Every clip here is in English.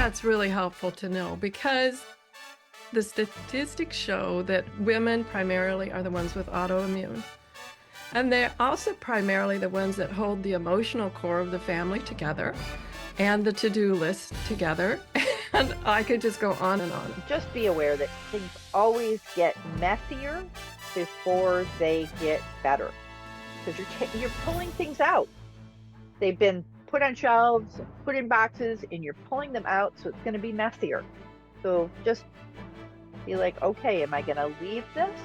that's really helpful to know because the statistics show that women primarily are the ones with autoimmune. And they're also primarily the ones that hold the emotional core of the family together and the to-do list together. And I could just go on and on. Just be aware that things always get messier before they get better because you're pulling things out. They've been put on shelves, put in boxes, and you're pulling them out, so it's going to be messier. So just be like, okay, am I going to leave this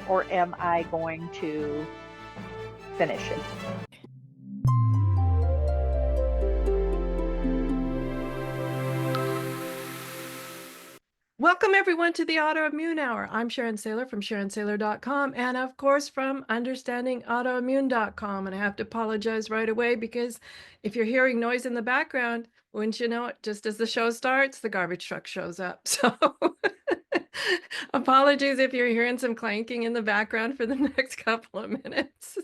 or am I going to finish it? Welcome everyone to the Autoimmune Hour. I'm Sharon Sayler from SharonSayler.com and of course from UnderstandingAutoimmune.com. And I have to apologize right away because if you're hearing noise in the background, wouldn't you know it, just as the show starts, the garbage truck shows up. So apologies if you're hearing some clanking in the background for the next couple of minutes.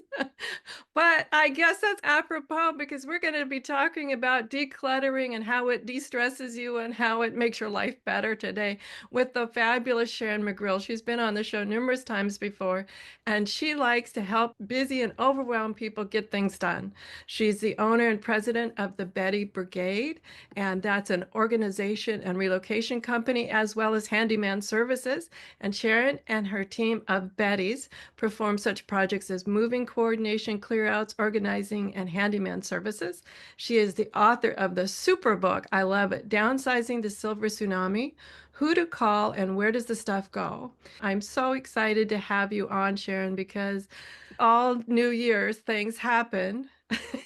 But I guess that's apropos because we're going to be talking about decluttering and how it de-stresses you and how it makes your life better today with the fabulous Sharon McRill. She's been on the show numerous times before, and she likes to help busy and overwhelmed people get things done. She's the owner and president of the Betty Brigade, and that's an organization and relocation company as well as handyman services. And Sharon and her team of Bettys perform such projects as moving coordination, clearouts, organizing, and handyman services. She is the author of the super book, I love it, Downsizing the Silver Tsunami, Who to Call and Where Does the Stuff Go? I'm so excited to have you on, Sharon, because all New Year's things happen.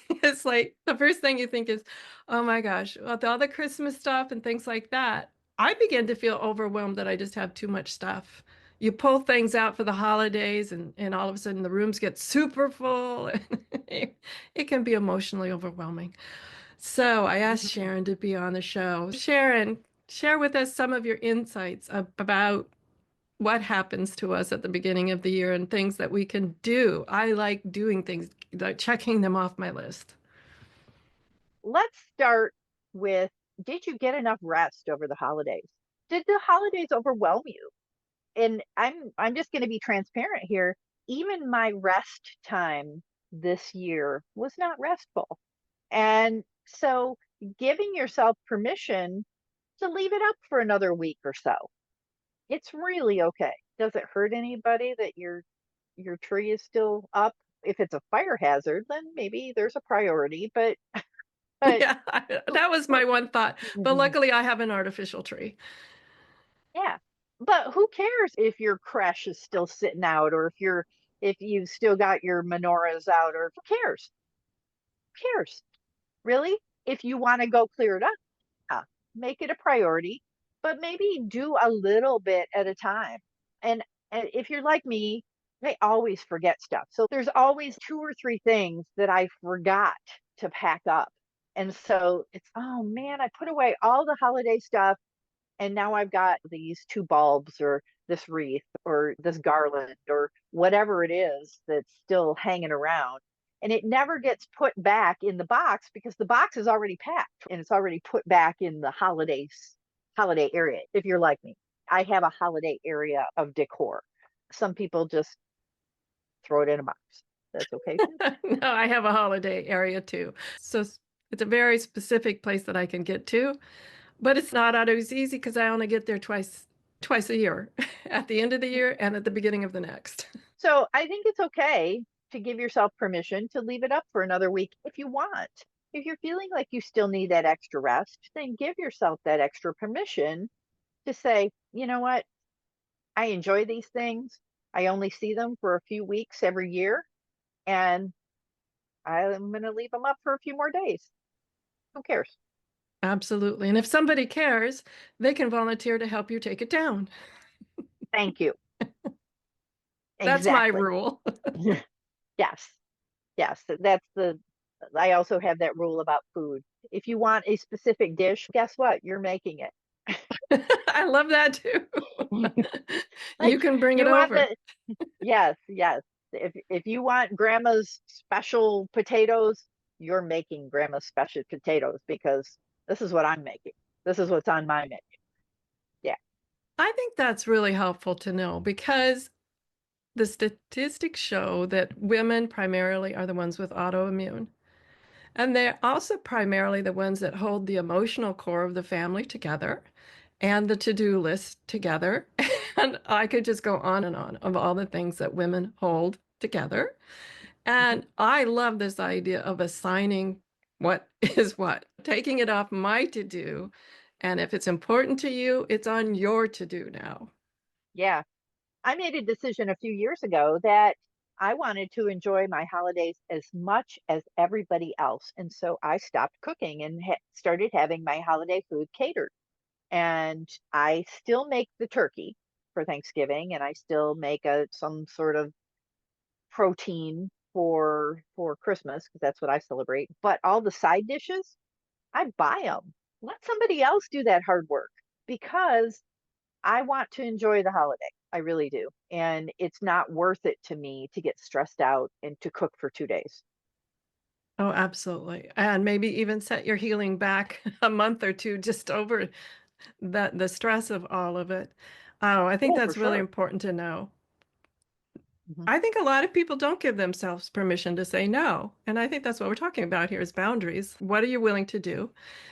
It's like the first thing you think is, oh my gosh, with all the Christmas stuff and things like that, I begin to feel overwhelmed that I just have too much stuff. You pull things out for the holidays and all of a sudden the rooms get super full. It can be emotionally overwhelming. So I asked Sharon to be on the show. Sharon, share with us some of your insights about what happens to us at the beginning of the year and things that we can do. I like doing things, like checking them off my list. Let's start with, did you get enough rest over the holidays? Did the holidays overwhelm you? And I'm just going to be transparent here. Even my rest time this year was not restful. And so giving yourself permission to leave it up for another week or so. It's really okay. Does it hurt anybody that your tree is still up? If it's a fire hazard, then maybe there's a priority, but Yeah, that was my one thought. But luckily I have an artificial tree. yeah. But who cares if your creche is still sitting out or if you've still got your menorahs out, or who cares? Who cares? Really? If you want to go clear it up, yeah, make it a priority, but maybe do a little bit at a time. And, and if you're like me, I always forget stuff. So there's always two or three things that I forgot to pack up. And so it's, oh man, I put away all the holiday stuff and now I've got these two bulbs or this wreath or this garland or whatever it is that's still hanging around. And it never gets put back in the box because the box is already packed and it's already put back in the holiday area. If you're like me, I have a holiday area of decor. Some people just throw it in a box. That's okay too. No, I have a holiday area too. So it's a very specific place that I can get to, but it's not always easy because I only get there twice a year, at the end of the year and at the beginning of the next. So I think it's okay to give yourself permission to leave it up for another week if you want. If you're feeling like you still need that extra rest, then give yourself that extra permission to say, you know what? I enjoy these things. I only see them for a few weeks every year, and I'm going to leave them up for a few more days. Who cares? Absolutely. And if somebody cares, they can volunteer to help you take it down. Thank you. That's my Exactly. rule. Yes. Yes. I also have that rule about food. If you want a specific dish, guess what? You're making it. I love that too. You Like can bring it you want over. the yes, yes. If you want grandma's special potatoes, you're making grandma's special potatoes because this is what I'm making. This is what's on my menu. Yeah. I think that's really helpful to know because the statistics show that women primarily are the ones with autoimmune. And they're also primarily the ones that hold the emotional core of the family together and the to-do list together. And I could just go on and on of all the things that women hold together. Mhm. And I love this idea of assigning what is what, taking it off my to-do. And if it's important to you, it's on your to-do now. Yeah. I made a decision a few years ago that I wanted to enjoy my holidays as much as everybody else. And so I stopped cooking and started having my holiday food catered. And I still make the turkey for Thanksgiving, and I still make a some sort of protein for Christmas because that's what I celebrate. But all the side dishes, I buy them. Let somebody else do that hard work because I want to enjoy the holiday. I really do. And it's not worth it to me to get stressed out and to cook for 2 days. Oh, absolutely. And maybe even set your healing back a month or two just over the stress of all of it. Oh, I think Oh, for that's really sure. important to know. Mhm. I think a lot of people don't give themselves permission to say no. And I think that's what we're talking about here is boundaries. What are you willing to do?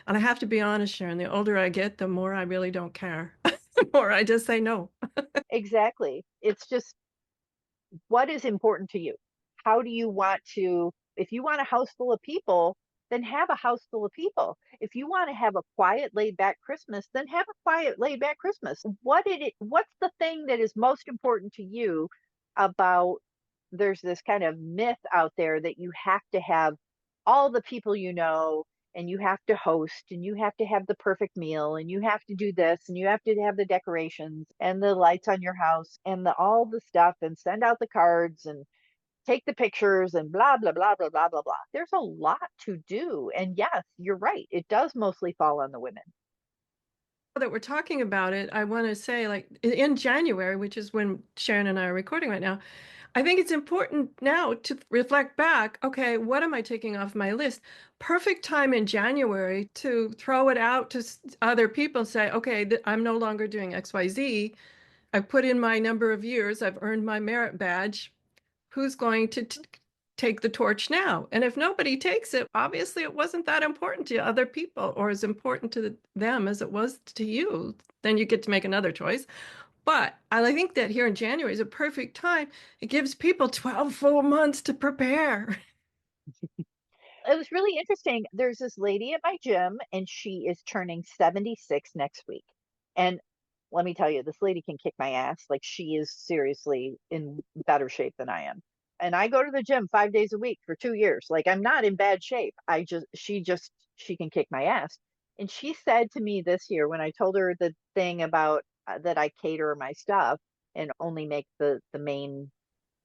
And I have to be honest, Sharon, the older I get, the more I really don't care. The more I just say no. Exactly. It's just what is important to you? How do you want to, if you want a house full of people, then have a house full of people. If you want to have a quiet, laid back Christmas, then have a quiet, laid back Christmas. What's the thing that is most important to you about, there's this kind of myth out there that you have to have all the people you know, and you have to host, and you have to have the perfect meal, and you have to do this, and you have to have the decorations and the lights on your house and all the stuff, and send out the cards and take the pictures and blah blah blah blah blah blah blah. There's a lot to do, and yes, you're right, it does mostly fall on the women. That we're talking about it, I want to say, like in January, which is when Sharon and I are recording right now, I think it's important now to reflect back. Okay, what am I taking off my list? Perfect time in January to throw it out to other people and say, okay, I'm no longer doing XYZ. I've put in my number of years, I've earned my merit badge. Who's going to take the torch now? And if nobody takes it, obviously it wasn't that important to other people or as important to them as it was to you. Then you get to make another choice. But I think that here in January is a perfect time. It gives people 12 full months to prepare. It was really interesting. There's this lady at my gym, and she is turning 76 next week. And let me tell you, this lady can kick my ass. Like, she is seriously in better shape than I am. And I go to the gym 5 days a week for 2 years. Like, I'm not in bad shape. She can kick my ass. And she said to me this year when I told her the thing about that I cater my stuff and only make the main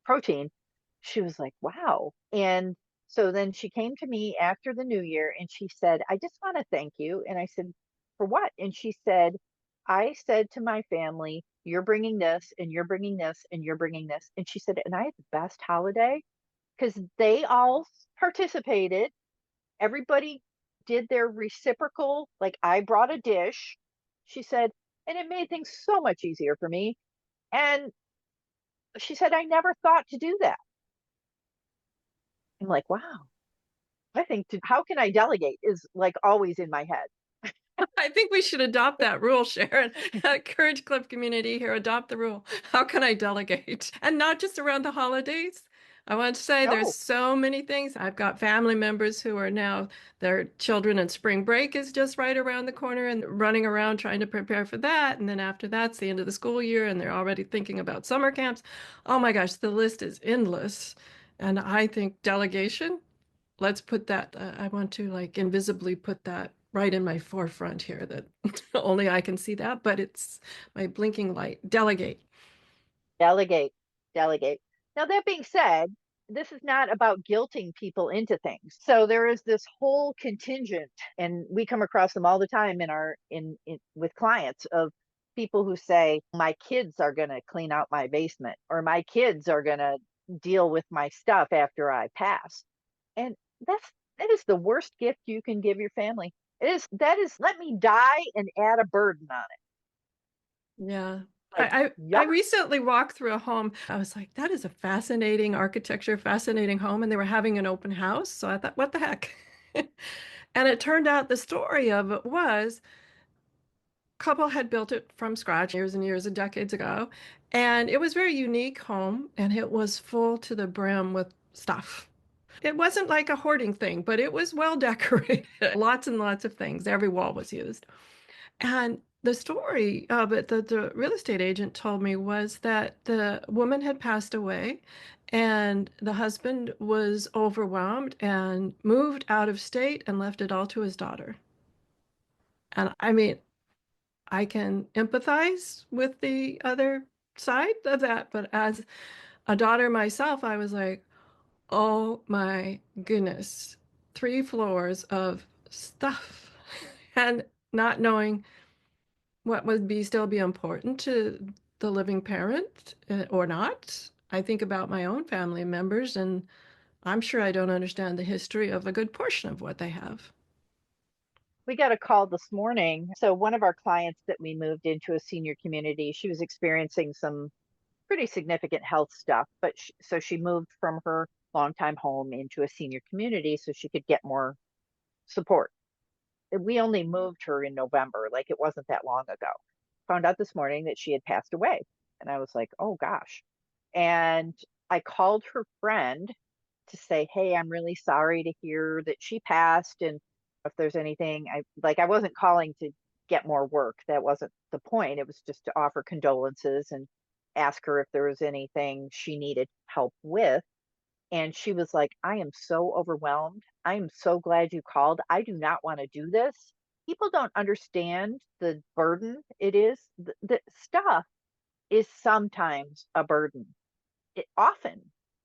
protein, she was like, wow. And so then she came to me after the new year and she said, I just want to thank you. And I said, for what? And she said, I said to my family, you're bringing this and you're bringing this and you're bringing this. And she said, and I had the best holiday because they all participated. Everybody did their reciprocal, like I brought a dish. She said, and it made things so much easier for me. And she said, I never thought to do that. I'm like, wow. I think how can I delegate is like always in my head. I think we should adopt that rule, Sharon. Courage Club community here, adopt the rule. How can I delegate? And not just around the holidays. I want to say there's No, so many things. I've got family members who are now, their children and spring break is just right around the corner and running around trying to prepare for that. And then after that's the end of the school year and they're already thinking about summer camps. Oh my gosh, the list is endless. And I think delegation, let's put that, I want to like invisibly put that right in my forefront here that only I can see that, but it's my blinking light. Delegate. delegate, delegate. Now, that being said, this is not about guilting people into things. So there is this whole contingent, and we come across them all the time in in with clients of people who say, my kids are going to clean out my basement, or my kids are going to deal with my stuff after I pass. And that is the worst gift you can give your family. That is, let me die and add a burden on it. Yeah. Like, I yuck. recently walked through a home. I was like, that is a fascinating architecture, fascinating home. And they were having an open house. So I thought, what the heck? And it turned out the story of it was couple had built it from scratch years and years and decades ago. And it was a very unique home and it was full to the brim with stuff. It wasn't like a hoarding thing, but it was well decorated. Lots and lots of things. Every wall was used. And the story of it that the real estate agent told me was that the woman had passed away and the husband was overwhelmed and moved out of state and left it all to his daughter. And I mean, I can empathize with the other side of that, but as a daughter myself, I was like, oh my goodness, 3 floors of stuff and not knowing what would be still be important to the living parent or not. I think about my own family members, and I'm sure I don't understand the history of a good portion of what they have. We got a call this morning. So one of our clients that we moved into a senior community, she was experiencing some pretty significant health stuff, but so she moved from her longtime home into a senior community so she could get more support. We only moved her in November, like it wasn't that long ago. Found out this morning that she had passed away. And I was like, oh gosh. And I called her friend to say, hey, I'm really sorry to hear that she passed. And if there's anything, I wasn't calling to get more work. That wasn't the point. It was just to offer condolences and ask her if there was anything she needed help with. And she was like, I am so overwhelmed. I am so glad you called. I do not want to do this. People don't understand the burden it is. The stuff is sometimes a burden. It often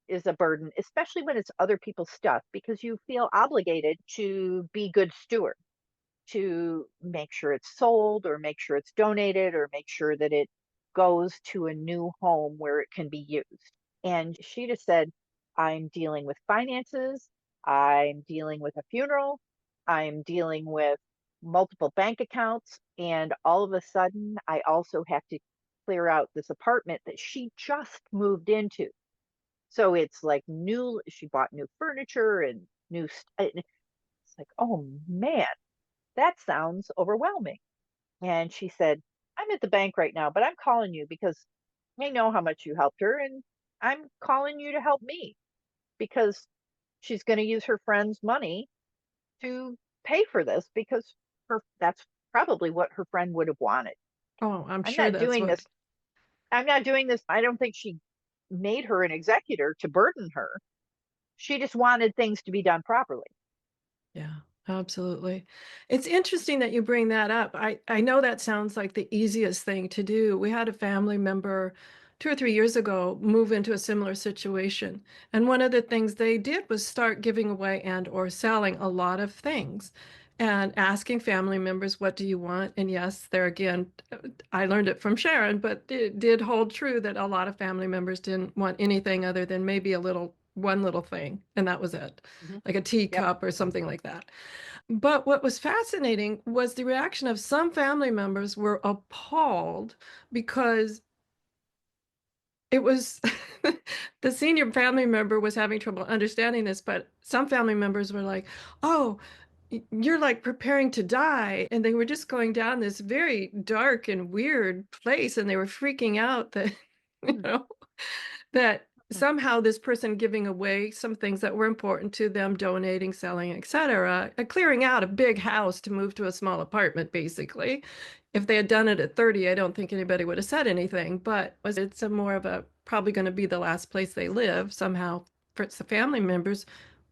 is a burden, especially when it's other people's stuff, because you feel obligated to be good steward, to make sure it's sold or make sure it's donated or make sure that it goes to a new home where it can be used. And she just said, I'm dealing with finances, I'm dealing with a funeral, I'm dealing with multiple bank accounts, and all of a sudden, I also have to clear out this apartment that she just moved into. So it's like new, she bought new furniture and it's like, oh man, that sounds overwhelming. And she said, I'm at the bank right now, but I'm calling you because I know how much you helped her and I'm calling you to help me because she's going to use her friend's money to pay for this because that's probably what her friend would have wanted. Oh, I'm I'm sure not that's doing what. this. I'm not doing this. I don't think she made her an executor to burden her. She just wanted things to be done properly. Yeah, absolutely. It's interesting that you bring that up. I know that sounds like the easiest thing to do. We had a family member 2 or 3 years ago move into a similar situation. And one of the things they did was start giving away and or selling a lot of things and asking family members, what do you want? And yes, there again, I learned it from Sharon, but it did hold true that a lot of family members didn't want anything other than maybe one little thing, and that was it, Mm-hmm. like a Yep. teacup or something like that. But what was fascinating was the reaction of some family members were appalled because it was the senior family member was having trouble understanding this, but some family members were like, "Oh, you're like preparing to die." And they were just going down this very dark and weird place, and they were freaking out that, you Mm-hmm. know, that somehow this person giving away some things that were important to them, donating, selling, etc., clearing out a big house to move to a small apartment, basically. If they had done it at 30, I don't think anybody would have said anything, but it's a more of a probably going to be the last place they live somehow. For the family members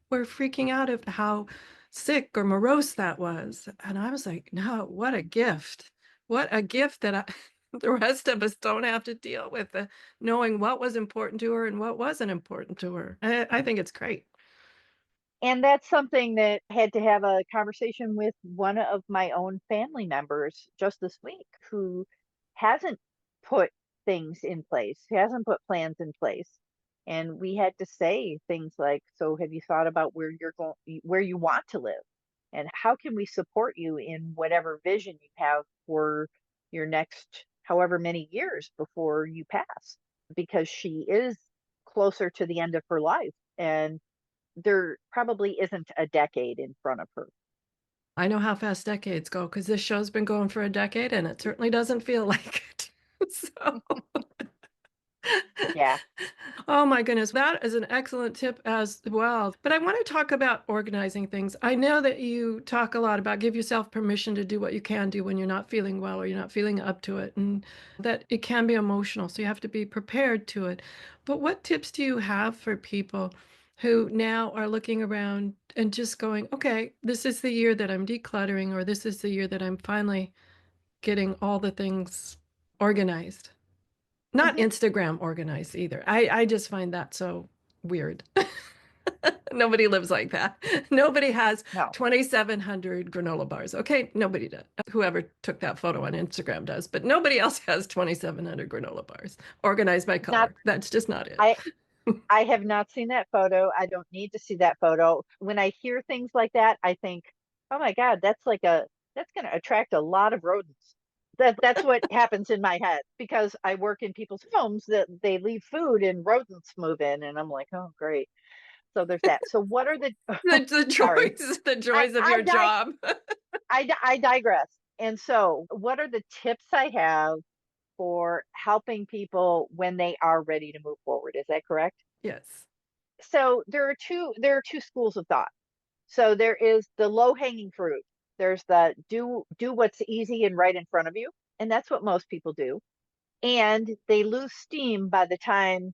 were freaking out of how sick or morose that was. And I was like, no, what a gift. What a gift that the rest of us don't have to deal with knowing what was important to her and what wasn't important to her. I think it's great. And that's something that I had to have a conversation with one of my own family members just this week who hasn't put things in place, he hasn't put plans in place. And we had to say things like, so have you thought about where you're going, where you want to live? And how can we support you in whatever vision you have for your next however many years before you pass? Because she is closer to the end of her life, and there probably isn't a decade in front of her. I know how fast decades go because this show's been going for a decade and it certainly doesn't feel like it. So, Yeah. oh my goodness, that is an excellent tip as well. But I want to talk about organizing things. I know that you talk a lot about give yourself permission to do what you can do when you're not feeling well or you're not feeling up to it, and that it can be emotional. So you have to be prepared to it. But what tips do you have for people who now are looking around and just going, okay, this is the year that I'm decluttering, or this is the year that I'm finally getting all the things organized? Not Mhm. Instagram organized either. I just find that so weird. Nobody lives like that. Nobody has No, 2,700 granola bars. Okay, nobody does. Whoever took that photo on Instagram does, but nobody else has 2,700 granola bars organized by not color. That's just not it. I I have not seen that photo. I don't need to see that photo. When I hear things like that, I think, "Oh my God, that's going to attract a lot of rodents." That's what happens in my head because I work in people's homes that they leave food and rodents move in, and I'm like, "Oh, great." So there's that. So what are the The sorry. joys, the I joys of I your di job. I digress. And so, what are the tips I have for helping people when they are ready to move forward? Is that correct? Yes. So there are two schools of thought. So there is the low hanging fruit. There's the do what's easy and right in front of you, and that's what most people do. And they lose steam by the time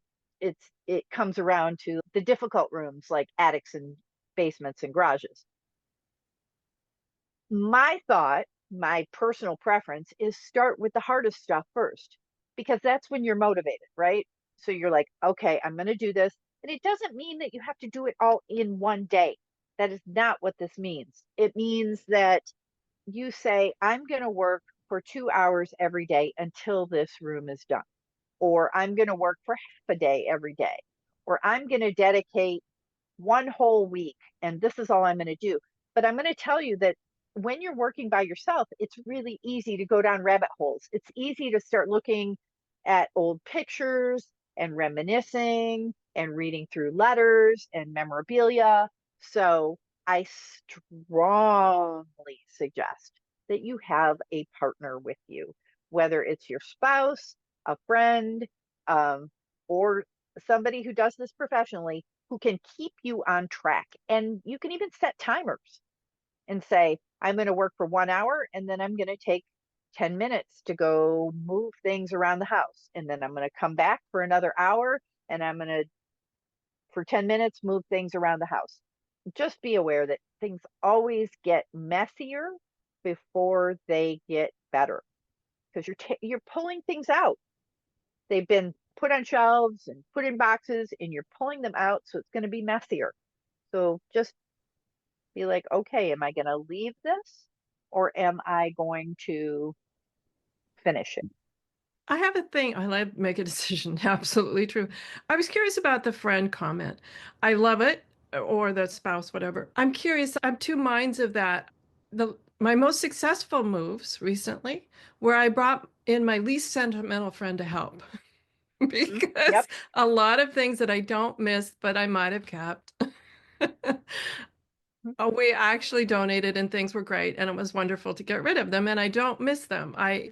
it comes around to the difficult rooms like attics and basements and garages. My thought, my personal preference is start with the hardest stuff first because that's when you're motivated, right? So you're like, okay, I'm going to do this. And it doesn't mean that you have to do it all in one day. That is not what this means. It means that you say, I'm going to work for 2 hours every day until this room is done, or I'm going to work for half a day every day, or I'm going to dedicate one whole week and this is all I'm going to do. But I'm going to tell you that when you're working by yourself, it's really easy to go down rabbit holes. It's easy to start looking at old pictures and reminiscing and reading through letters and memorabilia. So I strongly suggest that you have a partner with you, whether it's your spouse, a friend, um, or somebody who does this professionally who can keep you on track. And you can even set timers and say, I'm going to work for 1 hour and then I'm going to take 10 minutes to go move things around the house. And then I'm going to come back for another hour and I'm going to, for 10 minutes, move things around the house. Just be aware that things always get messier before they get better because you're pulling things out. They've been put on shelves and put in boxes and you're pulling them out, so it's going to be messier. So just be like, okay, am I going to leave this or am I going to finish it? I have a thing. I like make a decision. Absolutely true. I was curious about the friend comment. I love it, or the spouse, whatever. I'm curious. I'm two minds of that. My most successful moves recently, where I brought in my least sentimental friend to help, because Yep. a lot of things that I don't miss, but I might have kept. Oh, we actually donated and things were great, and it was wonderful to get rid of them, and I don't miss them. I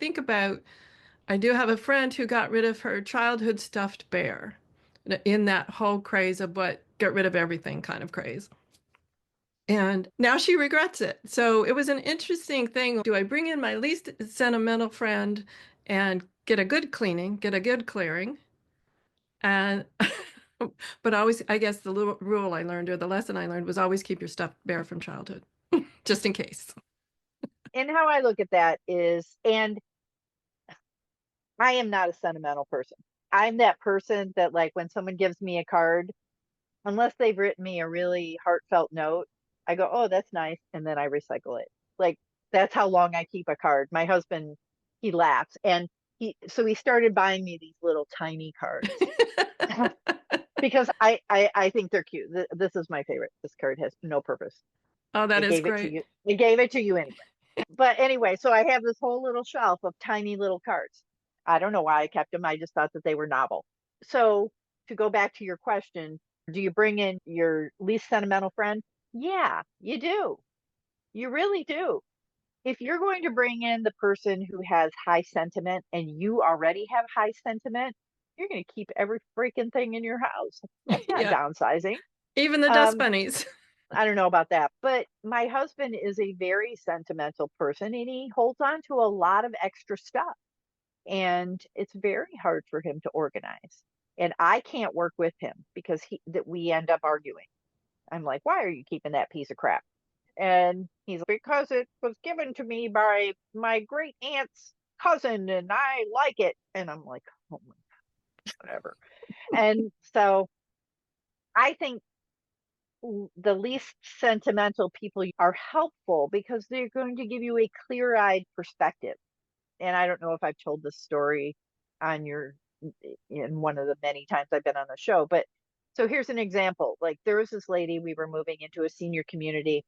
do have a friend who got rid of her childhood stuffed bear in that whole craze of what get rid of everything kind of craze. And now she regrets it. So it was an interesting thing. Do I bring in my least sentimental friend and get a good cleaning, get a good clearing? And but always, I guess the little rule I learned or the lesson I learned was always keep your stuffed bear from childhood, just in case. And how I look at that is, and I am not a sentimental person. I'm that person that, like, when someone gives me a card, unless they've written me a really heartfelt note, I go, oh, that's nice. And then I recycle it. Like, that's how long I keep a card. My husband, he laughs. And so he started buying me these little tiny cards because I think they're cute. This is my favorite. This card has no purpose. Oh, that They is gave it to great. you. They gave it to you anyway. But anyway, so I have this whole little shelf of tiny little cards. I don't know why I kept them. I just thought that they were novel. So to go back to your question, do you bring in your least sentimental friend? Yeah, you do. You really do. If you're going to bring in the person who has high sentiment and you already have high sentiment, you're going to keep every freaking thing in your house. That's not Yeah, downsizing. even the dust Um, bunnies. I don't know about that, but my husband is a very sentimental person and he holds on to a lot of extra stuff. And it's very hard for him to organize. And I can't work with him because we end up arguing. I'm like, why are you keeping that piece of crap? And he's like, because it was given to me by my great aunt's cousin and I like it. And I'm like, oh my, whatever. And so I think the least sentimental people are helpful because they're going to give you a clear-eyed perspective. And I don't know if I've told this story on your in one of the many times I've been on the show, but so here's an example. Like there was this lady, we were moving into a senior community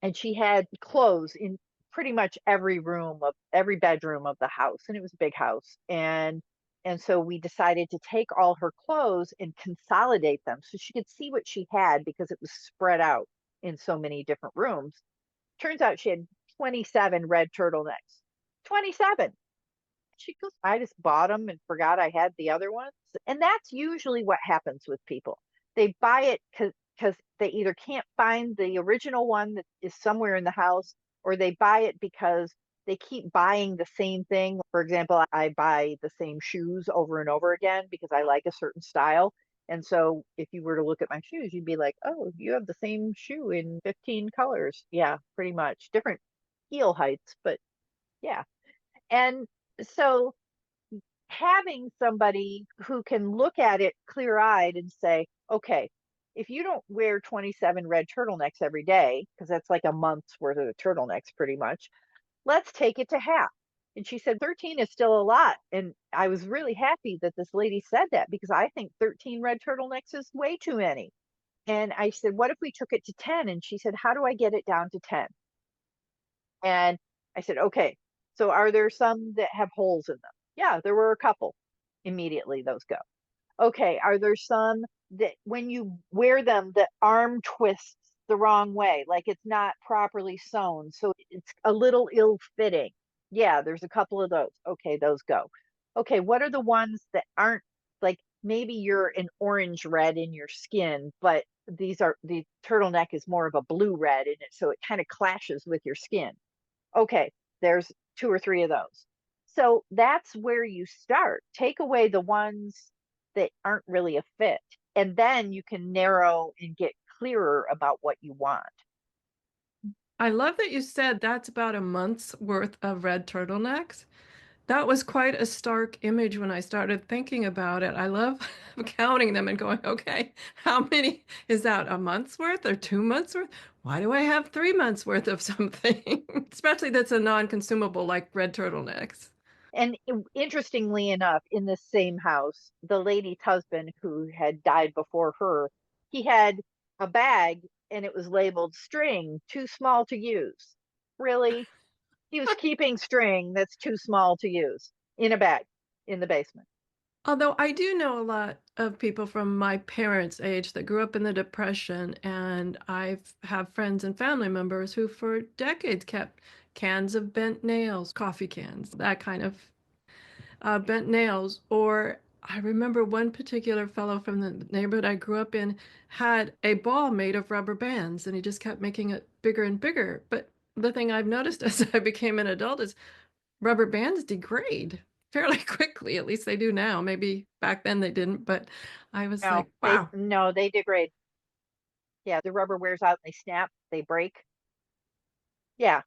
and she had clothes in pretty much every bedroom of the house, and it was a big house. And so we decided to take all her clothes and consolidate them so she could see what she had because it was spread out in so many different rooms. Turns out she had 27 red turtlenecks. 27. She goes, I just bought them and forgot I had the other ones. And that's usually what happens with people. They buy it because they either can't find the original one that is somewhere in the house, or they buy it because they keep buying the same thing. For example, I buy the same shoes over and over again because I like a certain style. And so if you were to look at my shoes, you'd be like, oh, you have the same shoe in 15 colors. Yeah, pretty much. Different heel heights, but yeah. And so having somebody who can look at it clear eyed and say, okay, if you don't wear 27 red turtlenecks every day, because that's like a month's worth of turtlenecks pretty much, let's take it to half. And she said 13 is still a lot. And I was really happy that this lady said that because I think 13 red turtlenecks is way too many. And I said, what if we took it to 10? And she said, how do I get it down to 10? And I said, okay, so are there some that have holes in them? Yeah, there were a couple. Immediately those go. Okay, are there some that when you wear them, the arm twists the wrong way, like it's not properly sewn, so it's a little ill-fitting? Yeah, there's a couple of those. Okay, those go. Okay, what are the ones that aren't like maybe you're an orange red in your skin, but the turtleneck is more of a blue red in it, so it kind of clashes with your skin. Okay, there's two or three of those. So that's where you start. Take away the ones that aren't really a fit, and then you can narrow and get clearer about what you want. I love that you said that's about a month's worth of red turtlenecks. That was quite a stark image when I started thinking about it. I love counting them and going, okay, how many is that? A month's worth or 2 months worth? Why do I have 3 months worth of something? Especially that's a non-consumable like red turtlenecks. And interestingly enough, in this same house, the lady's husband, who had died before her, he had a bag and it was labeled string, too small to use. Really? He was keeping string that's too small to use in a bag in the basement. Although I do know a lot of people from my parents' age that grew up in the Depression, and I've have friends and family members who for decades kept cans of bent nails, coffee cans, that kind of bent nails. Or I remember one particular fellow from the neighborhood I grew up in had a ball made of rubber bands, and he just kept making it bigger and bigger. But the thing I've noticed as I became an adult is rubber bands degrade fairly quickly. At least they do now. Maybe back then they didn't, but I was No, like, wow. they degrade. Yeah, the rubber wears out, they snap, they break. Yeah,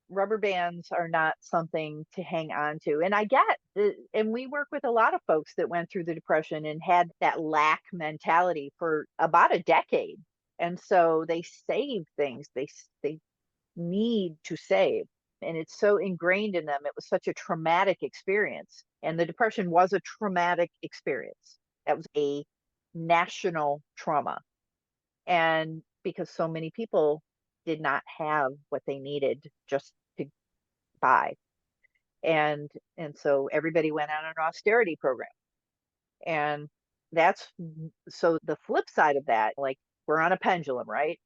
rubber bands are not something to hang on to. And I get, and we work with a lot of folks that went through the depression and had that lack mentality for about a decade. And so they save things. They need to save. And it's so ingrained in them. It was such a traumatic experience. And the depression was a traumatic experience. That was a national trauma. And because so many people did not have what they needed just to buy. And so everybody went on an austerity program. And that's so the flip side of that, like we're on a pendulum, right?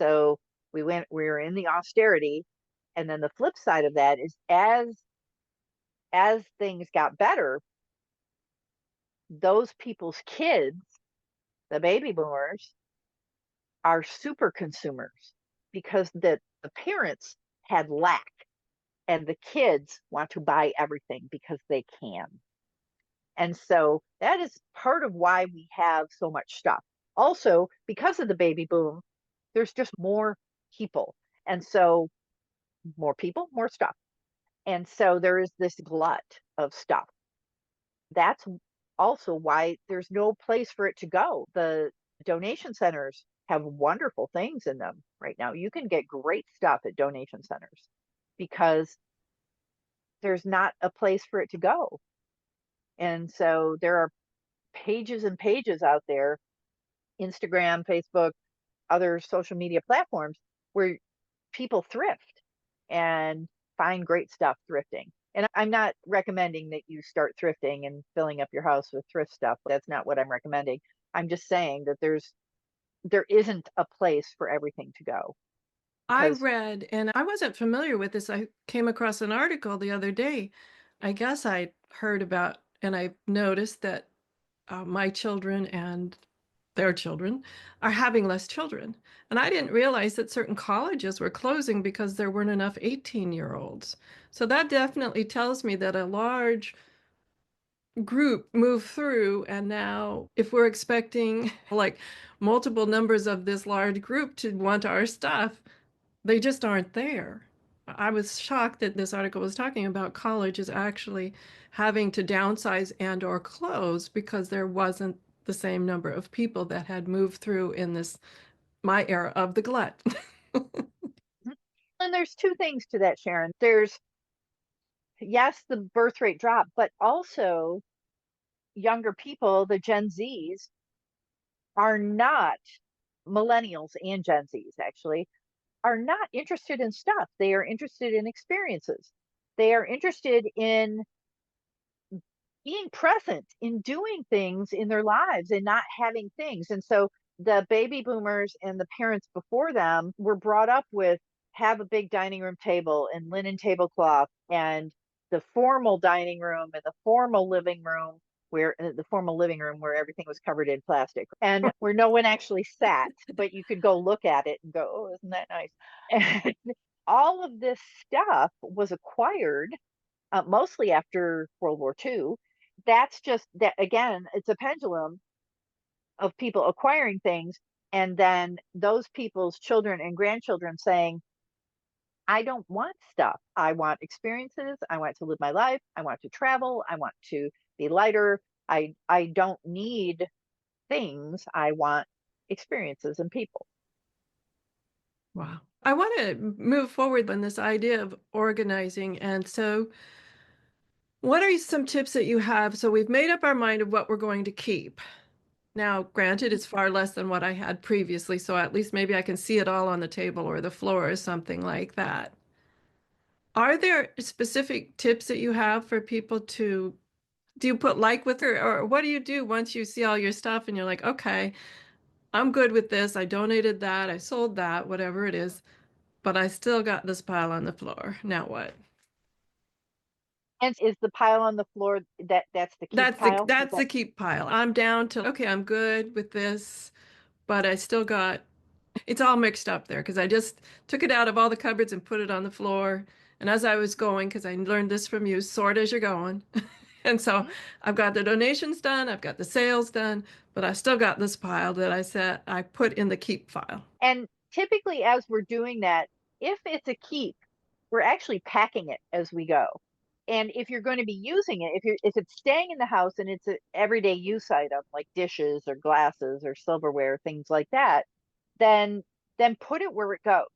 So we were in the austerity, and then the flip side of that is as things got better, those people's kids, the baby boomers, are super consumers because the parents had lack and the kids want to buy everything because they can. And so that is part of why we have so much stuff. Also, because of the baby boom, there's just more people. And so more people, more stuff. And so there is this glut of stuff. That's also why there's no place for it to go. The donation centers have wonderful things in them right now. You can get great stuff at donation centers because there's not a place for it to go. And so there are pages and pages out there, Instagram, Facebook, other social media platforms where people thrift and find great stuff thrifting. And I'm not recommending that you start thrifting and filling up your house with thrift stuff. That's not what I'm recommending. I'm just saying that there isn't a place for everything to go I because read, and I wasn't familiar with this. I came across an article the other day. I guess I heard about, and I noticed that my children and their children are having less children. And I didn't realize that certain colleges were closing because there weren't enough 18-year-olds. So that definitely tells me that a large group moved through. And now, if we're expecting like multiple numbers of this large group to want our stuff, they just aren't there. I was shocked that this article was talking about colleges actually having to downsize and or close because there wasn't the same number of people that had moved through in this my era of the glut. and there's two things to that, Sharon. There's yes, the birth rate dropped, but also younger people, the Gen Zs, are not millennials and Gen Zs actually are not interested in stuff. They are interested in experiences. They are interested in being present, in doing things in their lives and not having things. And so the baby boomers and the parents before them were brought up with have a big dining room table and linen tablecloth and the formal dining room and the formal living room where the formal living room where everything was covered in plastic and where no one actually sat, but you could go look at it and go, oh, isn't that nice? And all of this stuff was acquired mostly after World War II. That's just that again, it's a pendulum of people acquiring things and then those people's children and grandchildren saying, I don't want stuff. I want experiences. I want to live my life. I want to travel. I want to be lighter. I don't need things. I want experiences and people. Wow. I want to move forward on this idea of organizing. And so, what are some tips that you have? So, we've made up our mind of what we're going to keep. Now, granted, it's far less than what I had previously, so at least maybe I can see it all on the table or the floor or something like that. Are there specific tips that you have for people to, do you put like with her, or what do you do once you see all your stuff and you're like, okay, I'm good with this. I donated that, I sold that, whatever it is, but I still got this pile on the floor. Now what? And is the pile on the floor that's the keep pile? Is That's that the keep pile. I'm down to, okay, I'm good with this, but I still got it's all mixed up there because I just took it out of all the cupboards and put it on the floor. And as I was going, because I learned this from you, sort as you're going. And so mhm. I've got the donations done, I've got the sales done, but I still got this pile that I said I put in the keep file. And typically as we're doing that, if it's a keep, we're actually packing it as we go. And if you're going to be using it, if it's staying in the house and it's an everyday use item like dishes or glasses or silverware, things like that, then put it where it goes.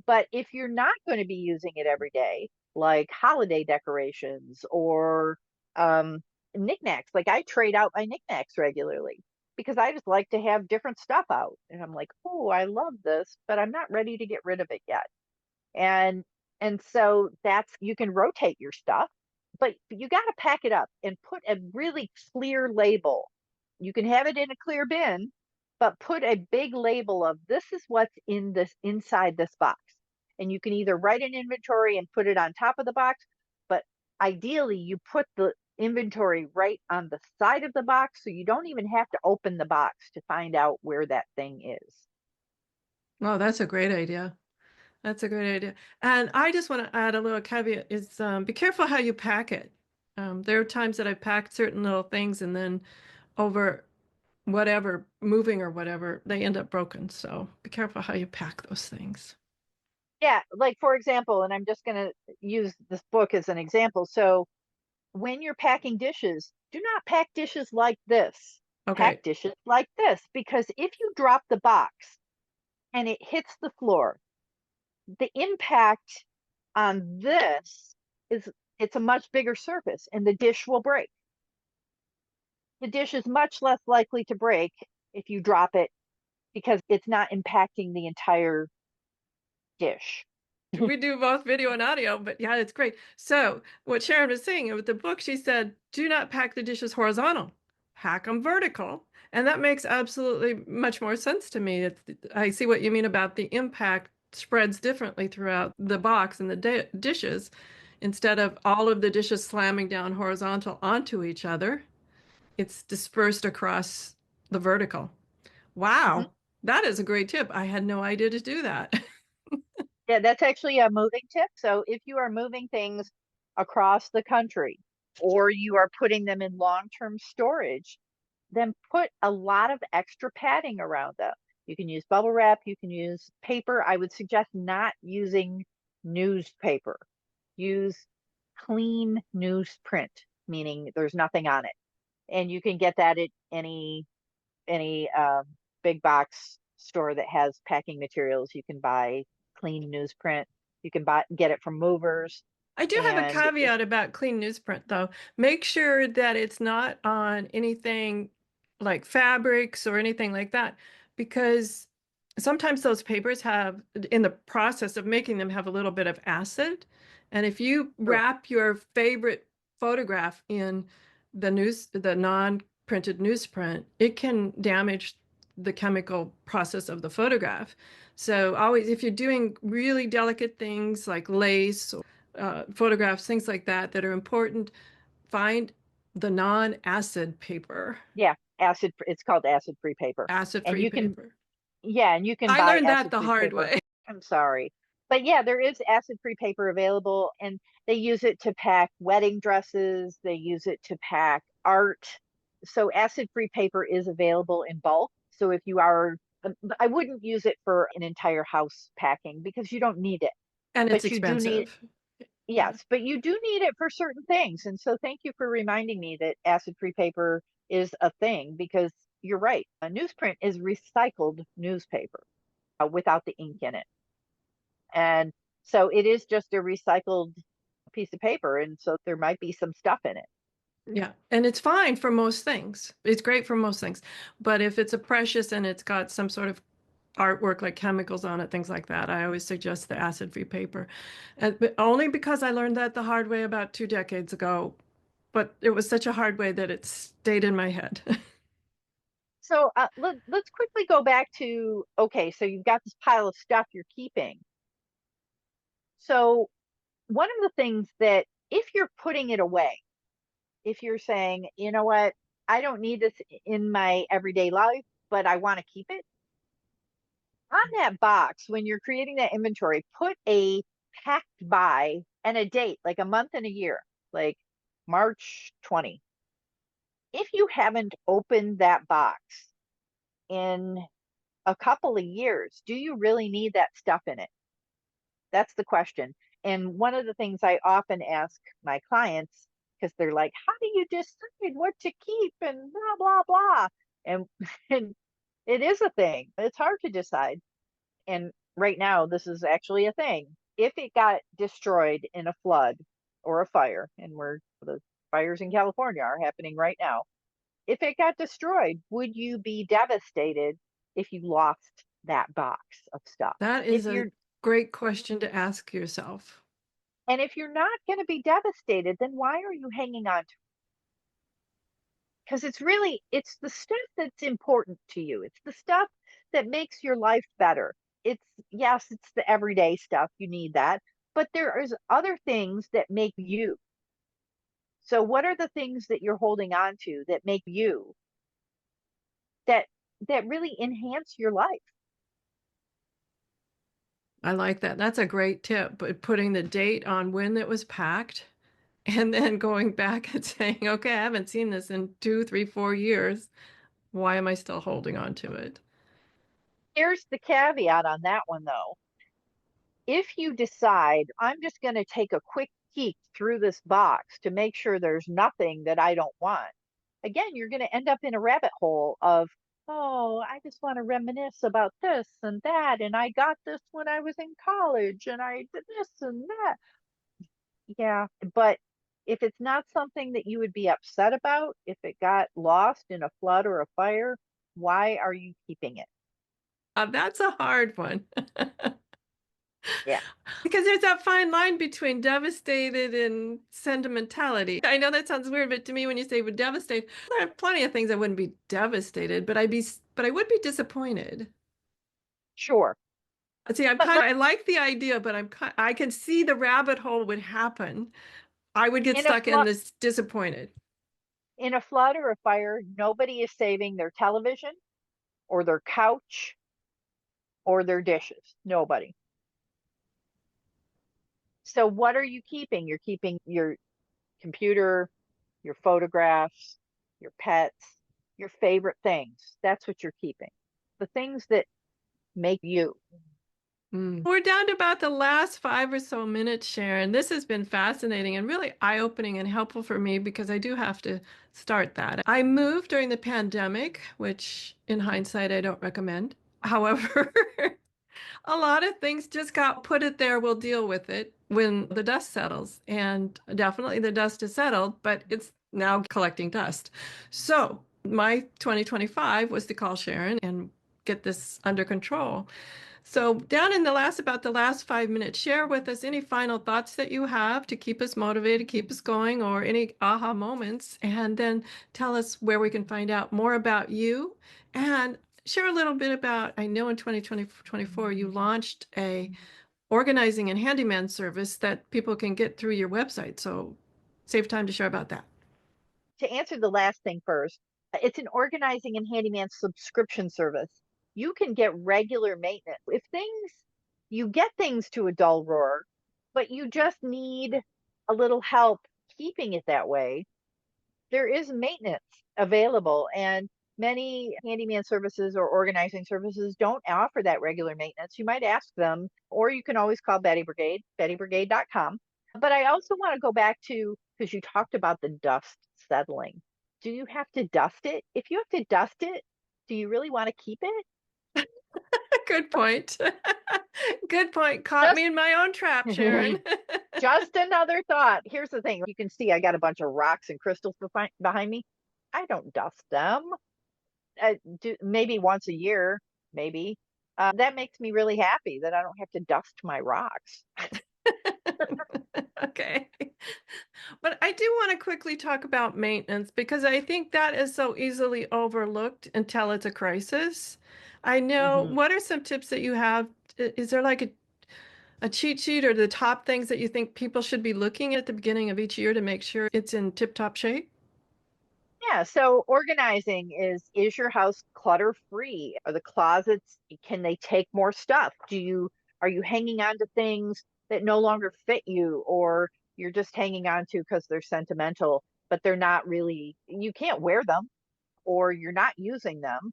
But if you're not going to be using it every day, like holiday decorations or um, knickknacks, like I trade out my knickknacks regularly because I just like to have different stuff out. And I'm like, oh, I love this, but I'm not ready to get rid of it yet. And so that's, you can rotate your stuff, but you got to pack it up and put a really clear label. You can have it in a clear bin, but put a big label of this is what's in this, inside this box. And you can either write an inventory and put it on top of the box, but ideally you put the inventory right on the side of the box so you don't even have to open the box to find out where that thing is. Oh, that's a great idea. That's a great idea. And I just want to add a little caveat is be careful how you pack it. There are times that I've packed certain little things and then over whatever, moving or whatever, they end up broken. So be careful how you pack those things. Yeah, like for example, and I'm just going to use this book as an example. So when you're packing dishes, do not pack dishes like this. Okay. Pack dishes like this, because if you drop the box and it hits the floor, the impact on this is, it's a much bigger surface and the dish will break. The dish is much less likely to break if you drop it because it's not impacting the entire dish. We do both video and audio, but yeah, it's great. So what Sharon was saying with the book, she said, do not pack the dishes horizontal, pack them vertical. And that makes absolutely much more sense to me. I see what you mean about the impact spreads differently throughout the box and the dishes. Instead of all of the dishes slamming down horizontal onto each other, it's dispersed across the vertical. Mhm. Wow, that is a great tip. I had no idea to do that. Yeah, that's actually a moving tip. So if you are moving things across the country or you are putting them in long-term storage, then put a lot of extra padding around them. You can use bubble wrap, you can use paper. I would suggest not using newspaper. Use clean newsprint, meaning there's nothing on it. And you can get that at any big box store that has packing materials. You can buy clean newsprint. You can get it from movers. I do have a And caveat about clean newsprint, though. Make sure that it's not on anything like fabrics or anything like that, because sometimes those papers have, in the process of making them, have a little bit of acid. And if you true. wrap your favorite photograph in the non-printed newsprint, it can damage the chemical process of the photograph. So always, if you're doing really delicate things like lace, photographs, things like that that are important, find the non-acid paper, Yeah, acid. It's called acid-free paper, and acid-free you can, paper. yeah, and you can I buy learned that the acid-free hard paper. way. I'm sorry. But yeah, there is acid-free paper available, and they use it to pack wedding dresses, they use it to pack art. So acid-free paper is available in bulk. So if you are, I wouldn't use it for an entire house packing because you don't need it. And it's But you do need, expensive. Yeah. yes, but you do need it for certain things. And so thank you for reminding me that acid-free paper is a thing, because you're right. A newsprint is recycled newspaper without the ink in it. And so it is just a recycled piece of paper. And so there might be some stuff in it. Yeah. And it's fine for most things. It's great for most things. But if it's a precious and it's got some sort of artwork like chemicals on it, things like that, I always suggest the acid-free paper. But only because I learned that the hard way about 2 decades ago. But it was such a hard way that it stayed in my head. So let's quickly go back to, okay, so you've got this pile of stuff you're keeping. So one of the things that, if you're putting it away, if you're saying, you know what, I don't need this in my everyday life, but I want to keep it, on that box, when you're creating that inventory, put a packed by and a date, like a month and a year, like March 20. If you haven't opened that box in a couple of years, do you really need that stuff in it? That's the question. And one of the things I often ask my clients, because they're like, how do you decide what to keep and blah, blah, blah. And, and it is a thing. It's hard to decide. And right now, this is actually a thing. If it got destroyed in a flood or a fire, and the fires in California are happening right now. if it got destroyed, would you be devastated if you lost that box of stuff? That If is a you're great question to ask yourself. and if you're not going to be devastated, then why are you hanging on to? Because it's the stuff that's important to you. It's the stuff that makes your life better. It's yes, it's the everyday stuff. You need that. But there is other things that make you. So what are the things that you're holding on to that make you that that really enhance your life? I like that. That's a great tip, but putting the date on when it was packed and then going back and saying, okay, I haven't seen this in 2, 3, 4 years. Why am I still holding on to it? Here's the caveat on that one though. If you decide I'm just going to take a quick peek through this box to make sure there's nothing that I don't want, again, you're going to end up in a rabbit hole of, oh, I just want to reminisce about this and that. And I got this when I was in college and I did this and that. Yeah. But if it's not something that you would be upset about, if it got lost in a flood or a fire, why are you keeping it? That's a hard one. Yeah. Because there's that fine line between devastated and sentimentality. I know that sounds weird, but to me, when you say would devastate, there are plenty of things I wouldn't be devastated, but I would be disappointed. Sure. See, But I like the idea, but I can see the rabbit hole would happen. I would get in a stuck in flood, this disappointed. in a flood or a fire, nobody is saving their television or their couch or their dishes. Nobody. So what are you keeping? You're keeping your computer, your photographs, your pets, your favorite things. That's what you're keeping. The things that make you. We're down to about the last 5 or so minutes, Sharon. This has been fascinating and really eye-opening and helpful for me because I do have to start that. I moved during the pandemic, which in hindsight I don't recommend. However, a lot of things just got put it there, we'll deal with it when the dust settles. And definitely the dust is settled, but it's now collecting dust. So my 2025 was to call Sharon and get this under control. So down in about the last 5 minutes, share with us any final thoughts that you have to keep us motivated, keep us going, or any aha moments, and then tell us where we can find out more about you and share a little bit about, I know in 2024 you launched a organizing and handyman service that people can get through your website. So save time to share about that. To answer the last thing first, it's an organizing and handyman subscription service. You can get regular maintenance. If things, you get things to a dull roar, but you just need a little help keeping it that way, there is maintenance available. And many handyman services or organizing services don't offer that regular maintenance. You might ask them, or you can always call Betty Brigade, bettybrigade.com. But I also want to go back to, because you talked about the dust settling. Do you have to dust it? If you have to dust it, do you really want to keep it? Good point. Good point. Caught Just me in my own trap, Sharon. just another thought. Here's the thing. You can see I got a bunch of rocks and crystals behind me. I don't dust them. Maybe once a year, maybe. That makes me really happy that I don't have to dust my rocks. Okay. But I do want to quickly talk about maintenance because I think that is so easily overlooked until it's a crisis. I know, Hmm. what are some tips that you have? Is there like a cheat sheet or the top things that you think people should be looking at the beginning of each year to make sure it's in tip-top shape? Yeah, so organizing is your house clutter free? Are the closets, can they take more stuff? Are you hanging on to things that no longer fit you, or you're just hanging on to because they're sentimental, but they're not really, you can't wear them, or you're not using them.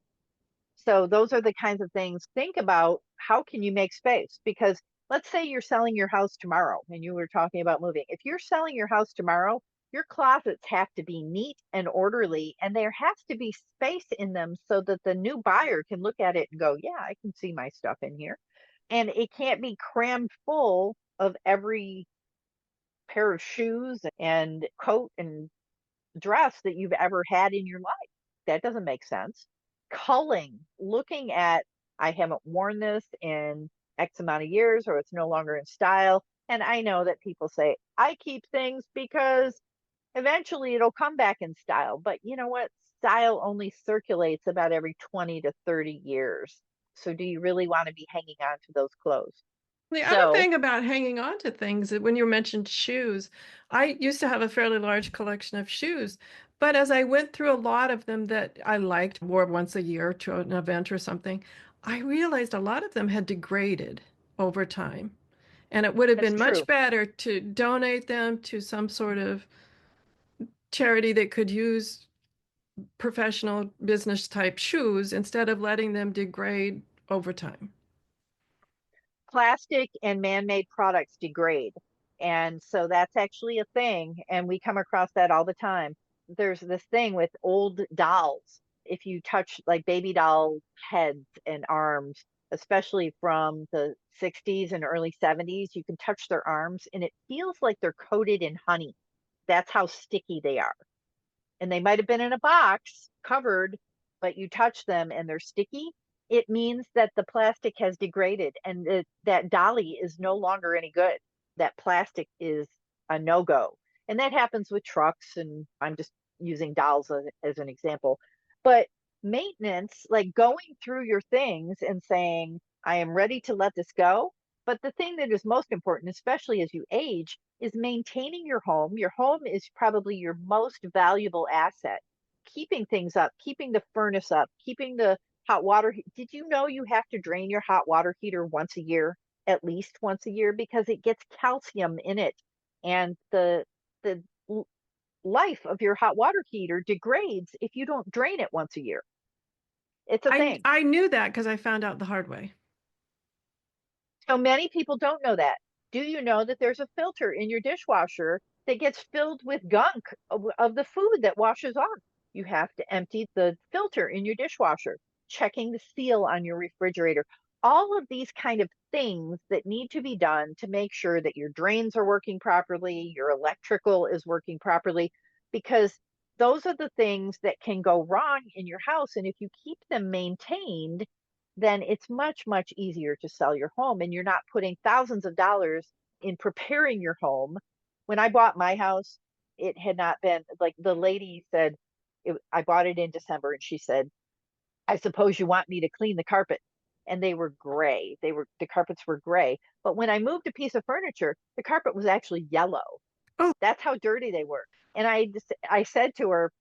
So those are the kinds of things. Think about how can you make space? Because let's say you're selling your house tomorrow and you were talking about moving. If you're selling your house tomorrow, your closets have to be neat and orderly, and there has to be space in them so that the new buyer can look at it and go, yeah, I can see my stuff in here. And it can't be crammed full of every pair of shoes and coat and dress that you've ever had in your life. that doesn't make sense. Culling, looking at, I haven't worn this in X amount of years, or it's no longer in style. And I know that people say, I keep things because eventually it'll come back in style. But you know what? Style only circulates about every 20 to 30 years. So do you really want to be hanging on to those clothes? The other So thing about hanging on to things, when you mentioned shoes, I used to have a fairly large collection of shoes, but as I went through a lot of them that I liked, wore once a year to an event or something, I realized a lot of them had degraded over time. And it would have that's been much true. better to donate them to some sort of charity that could use professional business type shoes instead of letting them degrade over time. Plastic and man-made products degrade. And so that's actually a thing. And we come across that all the time. There's this thing with old dolls. If you touch like baby doll heads and arms, especially from the 60s and early 70s, you can touch their arms and it feels like they're coated in honey. That's how sticky they are. And they might have been in a box covered, but you touch them and they're sticky, it means that the plastic has degraded and that dolly is no longer any good. That plastic is a no go. And that happens with trucks. And I'm just using dolls as an example. But maintenance, like going through your things and saying, I am ready to let this go. But the thing that is most important, especially as you age, is maintaining your home. Your home is probably your most valuable asset. Keeping things up, keeping the furnace up, keeping the hot water. Did you know you have to drain your hot water heater once a year, at least once a year, because it gets calcium in it, and the life of your hot water heater degrades if you don't drain it once a year. It's a I thing. I knew that because I found out the hard way. So many people don't know that. Do you know that there's a filter in your dishwasher that gets filled with gunk of the food that washes off? You have to empty the filter in your dishwasher, checking the seal on your refrigerator. All of these kind of things that need to be done to make sure that your drains are working properly, your electrical is working properly, because those are the things that can go wrong in your house. And if you keep them maintained, then it's much, much easier to sell your home. And you're not putting thousands of dollars in preparing your home. When I bought my house, it had not been like the lady said, I bought it in December and she said, I suppose you want me to clean the carpet. And they were gray. The carpets were gray. But when I moved a piece of furniture, the carpet was actually yellow. Oh, That's how dirty they were. And I said to her,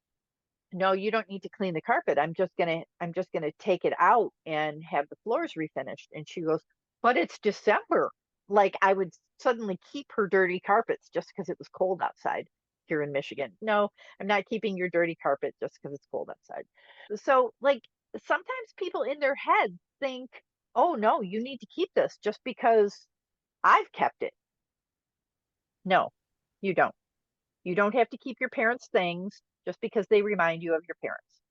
no, you don't need to clean the carpet. I'm just gonna take it out and have the floors refinished. And she goes, but it's December. Like I would suddenly keep her dirty carpets just because it was cold outside here in Michigan. No, I'm not keeping your dirty carpet just because it's cold outside. So like sometimes people in their head think, oh no, you need to keep this just because I've kept it. No, you don't. You don't have to keep your parents' things just because they remind you of your parents.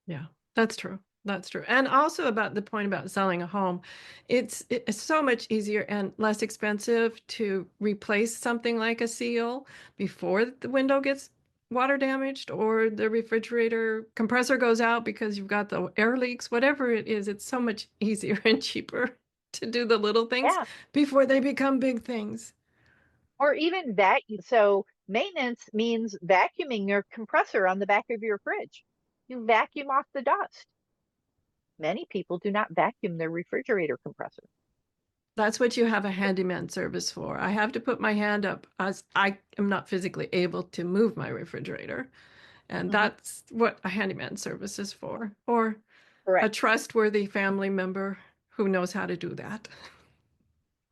yeah, that's true. That's true. And also about the point about selling a home, it's so much easier and less expensive to replace something like a seal before the window gets water damaged or the refrigerator compressor goes out because you've got the air leaks, whatever it is, it's so much easier and cheaper to do the little things Yeah. before they become big things. Or even vacuum. So maintenance means vacuuming your compressor on the back of your fridge. You vacuum off the dust. Many people do not vacuum their refrigerator compressor. That's what you have a handyman service for. I have to put my hand up as I am not physically able to move my refrigerator. And Mhm. that's what a handyman service is for, or a Correct. trustworthy family member who knows how to do that.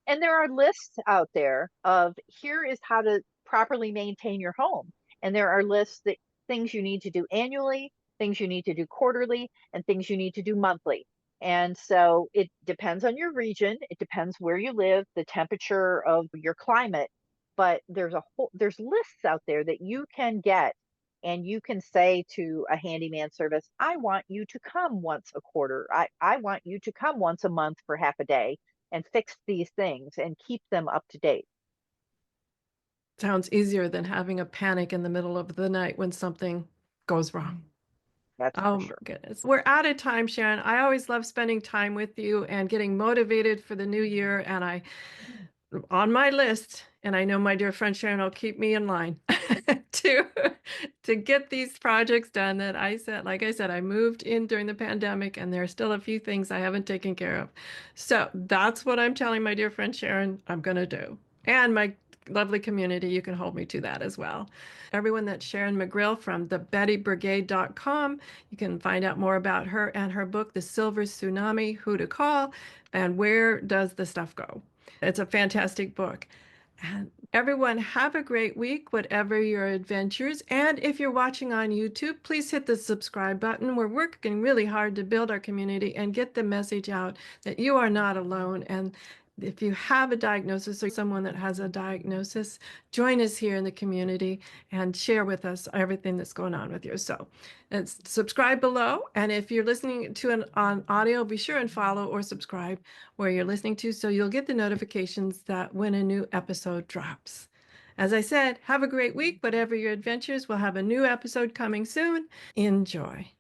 And there are lists out there of here is how to properly maintain your home. And there are lists that things you need to do annually, things you need to do quarterly, and things you need to do monthly. And so it depends on your region, it depends where you live, the temperature of your climate, but there's lists out there that you can get and you can say to a handyman service, I want you to come once a quarter. I want you to come once a month for half a day and fix these things and keep them up to date. Sounds easier than having a panic in the middle of the night when something goes wrong. That's for Oh my sure. goodness. We're out of time, Sharon. I always love spending time with you and getting motivated for the new year. And I, on my list, and I know my dear friend Sharon will keep me in line to to get these projects done that I said, like I said, I moved in during the pandemic and there are still a few things I haven't taken care of. So that's what I'm telling my dear friend Sharon I'm going to do. And my lovely community, you can hold me to that as well. Everyone, that's Sharon McRill from the bettybrigade.com. You can find out more about her and her book, The Silver Tsunami, Who to Call, and Where Does the Stuff Go? It's a fantastic book. And everyone, have a great week, whatever your adventures. And if you're watching on YouTube, please hit the subscribe button. We're working really hard to build our community and get the message out that you are not alone. And if you have a diagnosis or someone that has a diagnosis, join us here in the community and share with us everything that's going on with you. So, subscribe below. And if you're listening to an on audio, be sure and follow or subscribe where you're listening to so you'll get the notifications that when a new episode drops. As I said, have a great week. Whatever your adventures, we'll have a new episode coming soon. Enjoy.